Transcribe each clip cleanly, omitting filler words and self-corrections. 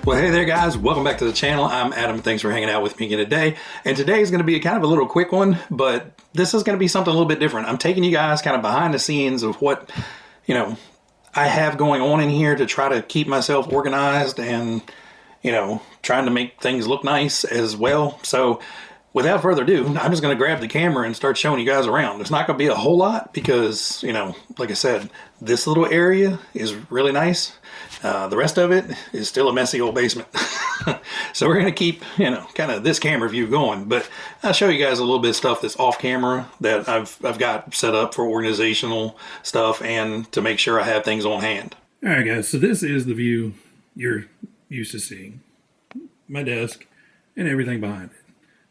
Well, hey there guys, welcome back to the channel. I'm Adam. Thanks for hanging out with me again today. And today is going to be kind of a little quick one, but this is going to be something a little bit different. I'm taking you guys kind of behind the scenes of what, I have going on in here to try to keep myself organized and, trying to make things look nice as well. So without further ado, I'm just going to grab the camera and start showing you guys around. There's not going to be a whole lot because, like I said, this little area is really nice. The rest of it is still a messy old basement. So we're going to keep, kind of this camera view going. But I'll show you guys a little bit of stuff that's off camera that I've got set up for organizational stuff and to make sure I have things on hand. All right, guys. So this is the view you're used to seeing. My desk and everything behind it.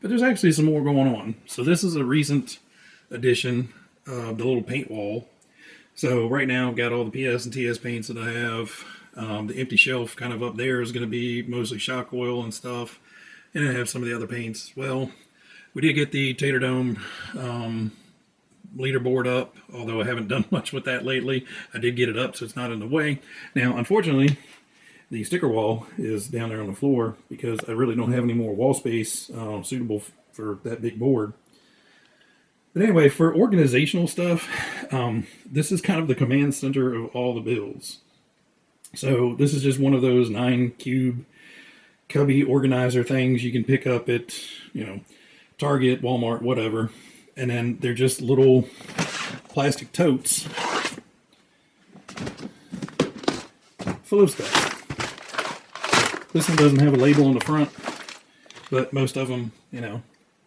But there's actually some more going on. So this is a recent addition of the little paint wall. So right now I've got all the PS and TS paints that I have. The empty shelf kind of up there is going to be mostly shock oil and stuff. And I have some of the other paints as well. We did get the Tater Dome leaderboard up, although I haven't done much with that lately. I did get it up so it's not in the way. Now, unfortunately, the sticker wall is down there on the floor because I really don't have any more wall space suitable for that big board. But anyway, for organizational stuff, this is kind of the command center of all the builds. So this is just one of those 9-cube cubby organizer things you can pick up at, Target, Walmart, whatever. And then they're just little plastic totes full of stuff. This one doesn't have a label on the front, but most of them,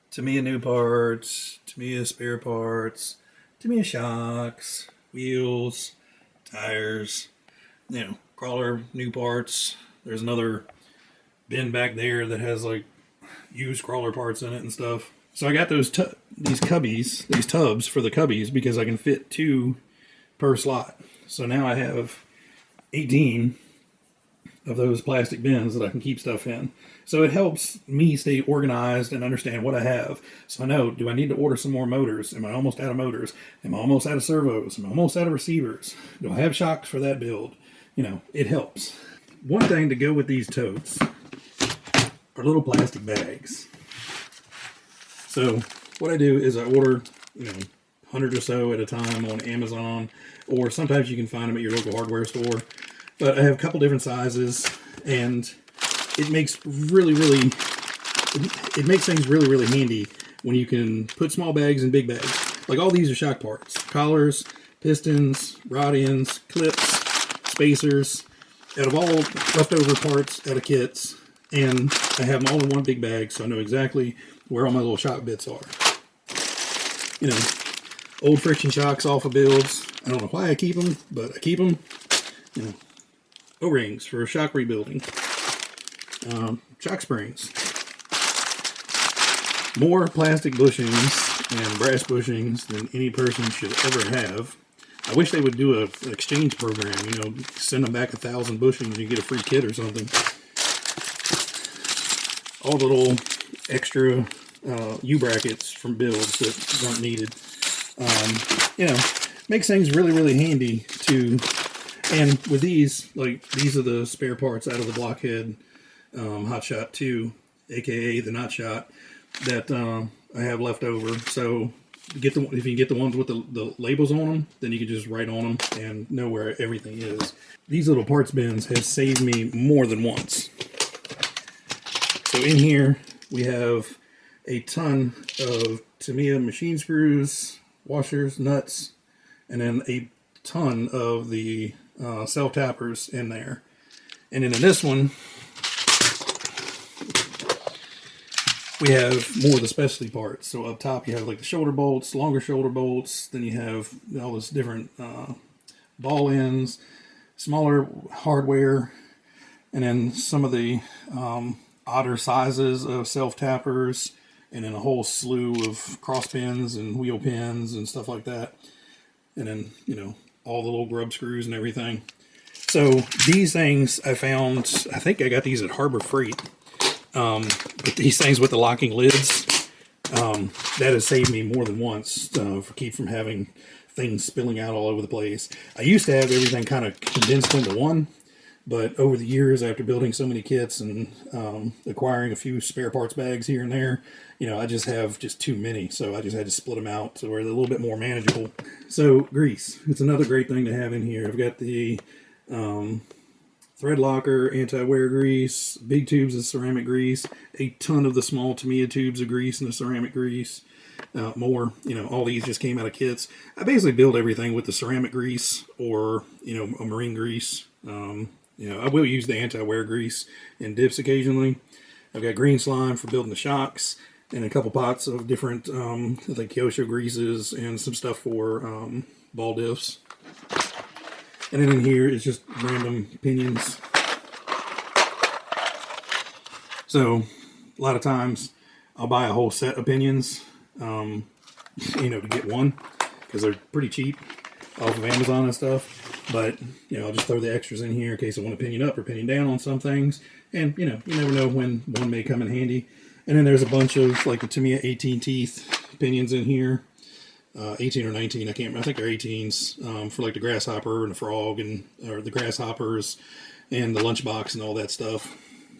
Tamiya new parts, Tamiya spare parts, Tamiya shocks, wheels, tires, crawler new parts. There's another bin back there that has like used crawler parts in it and stuff. So I got these cubbies, these tubs for the cubbies because I can fit 2 per slot. So now I have 18 of those plastic bins that I can keep stuff in. So it helps me stay organized and understand what I have. So I know, do I need to order some more motors? Am I almost out of motors? Am I almost out of servos? Am I almost out of receivers? Do I have shocks for that build? It helps. One thing to go with these totes are little plastic bags. So what I do is I order, 100 or so at a time on Amazon, or sometimes you can find them at your local hardware store. But I have a couple different sizes, and it makes things really, really handy when you can put small bags in big bags. Like all these are shock parts: collars, pistons, rod ends, clips, spacers, out of all leftover parts out of kits, and I have them all in one big bag, so I know exactly where all my little shock bits are. Old friction shocks off of builds. I don't know why I keep them, but I keep them. O-rings for shock rebuilding. Shock springs. More plastic bushings and brass bushings than any person should ever have. I wish they would do an exchange program, send them back 1,000 bushings and you get a free kit or something. All the little extra U-brackets from builds that weren't needed. Makes things really, really handy to, and with these, these are the spare parts out of the Blockhead Hot Shot 2, aka the Not Shot, that I have left over. So if you can get the ones with the labels on them, then you can just write on them and know where everything is. These little parts bins have saved me more than once. So in here we have a ton of Tamiya machine screws, washers, nuts, and then a ton of the self-tappers in there. And then in this one, we have more of the specialty parts. So up top you have like the shoulder bolts, longer shoulder bolts, then you have all this different ball ends, smaller hardware, and then some of the odder sizes of self-tappers, and then a whole slew of cross pins and wheel pins and stuff like that. And then, all the little grub screws and everything. So these things I found, I think I got these at Harbor Freight. But these things with the locking lids, that has saved me more than once from having things spilling out all over the place. I used to have everything kind of condensed into one, But over the years, after building so many kits and acquiring a few spare parts bags here and there, I just have just too many. So I just had to split them out so they're a little bit more manageable. So grease, it's another great thing to have in here. I've got the thread locker, anti-wear grease, big tubes of ceramic grease, a ton of the small Tamiya tubes of grease and the ceramic grease. More, all these just came out of kits. I basically build everything with the ceramic grease or, a marine grease. I will use the anti-wear grease in dips occasionally. I've got green slime for building the shocks and a couple pots of different, I think Kyosho greases and some stuff for ball diffs. And then in here is just random pinions. So a lot of times I'll buy a whole set of pinions, to get one because they're pretty cheap off of Amazon and stuff. But, I'll just throw the extras in here in case I want to pinion up or pinion down on some things. And, you never know when one may come in handy. And then there's a bunch of, like, the Tamiya 18 teeth pinions in here. 18 or 19, I can't remember. I think they're 18s for, like, the grasshopper and the frog or the grasshoppers and the lunchbox and all that stuff.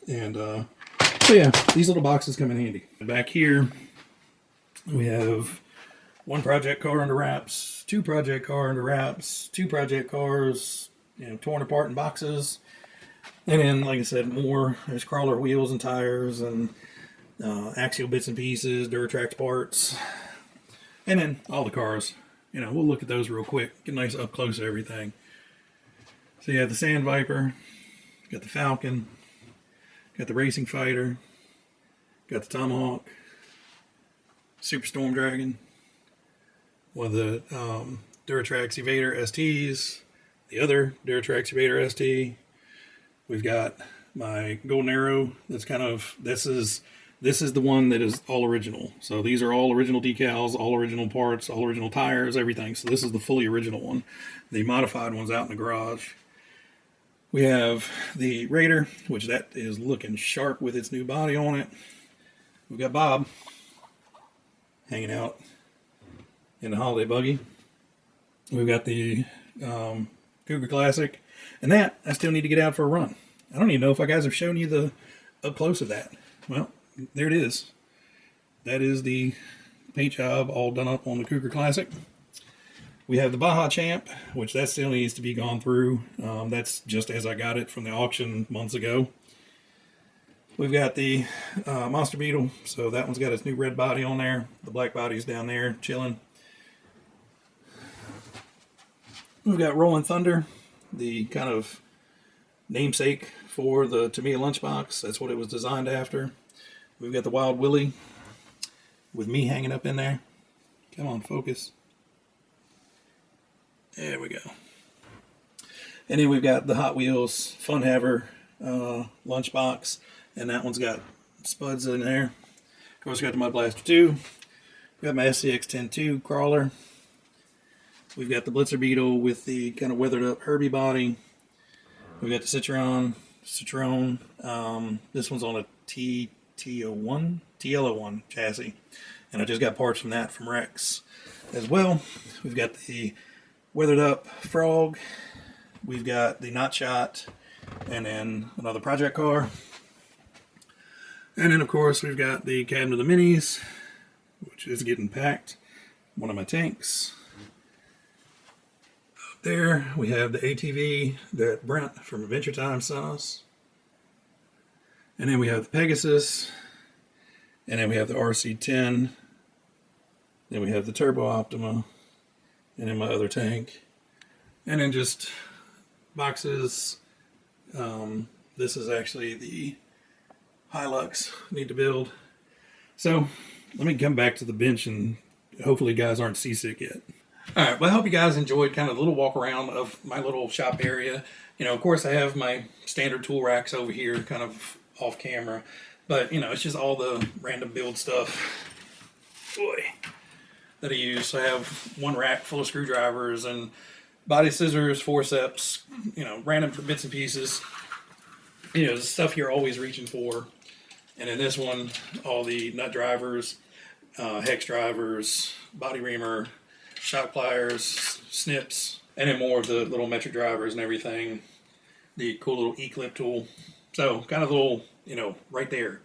And, so, yeah, these little boxes come in handy. Back here, we have one project car under wraps, two project car under wraps, two project cars, torn apart in boxes. And then, like I said, more. There's crawler wheels and tires and axial bits and pieces, Duratrax parts. And then all the cars. We'll look at those real quick. Get nice up close to everything. So you have the Sand Viper, got the Falcon, got the Racing Fighter, got the Tomahawk, Super Storm Dragon, one of the Duratrax Evader STs, the other Duratrax Evader ST. We've got my Golden Arrow. This is the one that is all original. So these are all original decals, all original parts, all original tires, everything. So this is the fully original one. The modified one's out in the garage. We have the Raider, which that is looking sharp with its new body on it. We've got Bob hanging out in the holiday buggy. We've got the Cougar Classic, and that I still need to get out for a run. I don't even know if I guys have shown you the up close of that. Well, there it is. That is the paint job all done up on the Cougar Classic. We have the Baja Champ, which that still needs to be gone through. That's just as I got it from the auction months ago. We've got the Monster Beetle, so that one's got its new red body on there. The black body's down there chilling. We've got Rolling Thunder, the kind of namesake for the Tamiya lunchbox. That's what it was designed after. We've got the Wild Willie with me hanging up in there. Come on, focus. There we go. And then we've got the Hot Wheels Fun Haver lunchbox, and that one's got spuds in there. Of course, we got the Mud Blaster 2. We've got my SCX 10-2 crawler. We've got the Blitzer Beetle with the kind of weathered up Herbie body. We've got the Citroen. This one's on a TL01 chassis. And I just got parts from that from Rex as well. We've got the weathered up Frog. We've got the Not Shot. And then another project car. And then, of course, we've got the Cabinet of the Minis, which is getting packed. One of my tanks. Up there, we have the ATV that Brent from Adventure Time sent us. And then we have the Pegasus. And then we have the RC-10. Then we have the Turbo Optima. And then my other tank. And then just boxes. This is actually the Hilux I need to build. So let me come back to the bench, and hopefully you guys aren't seasick yet. All right, well, I hope you guys enjoyed kind of the little walk around of my little shop area. Of course, I have my standard tool racks over here kind of off camera, but it's just all the random build stuff that I use. So I have one rack full of screwdrivers and body scissors, forceps, random bits and pieces. The stuff you're always reaching for. And in this one, all the nut drivers, hex drivers, body reamer, shock pliers, snips, and then more of the little metric drivers and everything. the cool little E-clip tool. So kind of a little, right there.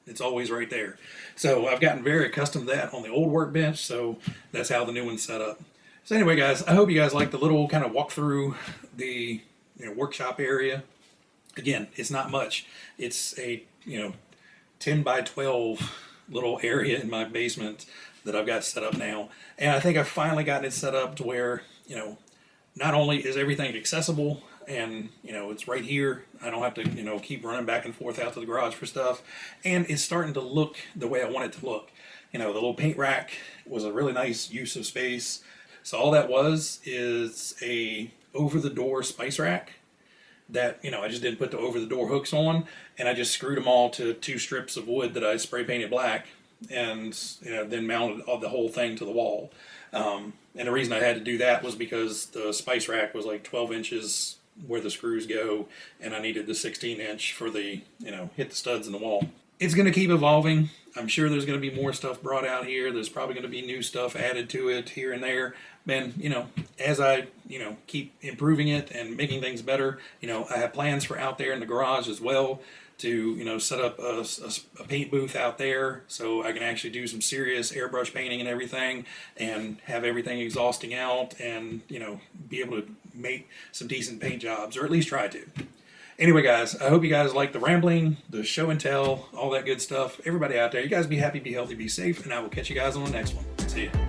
It's always right there. So I've gotten very accustomed to that on the old workbench, so that's how the new one's set up. So anyway, guys, I hope you guys like the little kind of walk through the workshop area. Again, it's not much. It's a 10 by 12 little area in my basement that I've got set up now, and I think I've finally gotten it set up to where not only is everything accessible and it's right here, I don't have to keep running back and forth out to the garage for stuff, and it's starting to look the way I want it to look. The little paint rack was a really nice use of space. So all that is a over the door spice rack that I just didn't put the over the door hooks on, and I just screwed them all to 2 strips of wood that I spray painted black, and then mounted the whole thing to the wall. And the reason I had to do that was because the spice rack was like 12 inches where the screws go, and I needed the 16-inch for the hit the studs in the wall. It's going to keep evolving. I'm sure there's going to be more stuff brought out here. There's probably going to be new stuff added to it here and there. And, as I, keep improving it and making things better, I have plans for out there in the garage as well to, set up a paint booth out there so I can actually do some serious airbrush painting and everything, and have everything exhausting out, and, be able to make some decent paint jobs, or at least try to. Anyway, guys, I hope you guys like the rambling, the show and tell, all that good stuff. Everybody out there, you guys be happy, be healthy, be safe, and I will catch you guys on the next one. See ya.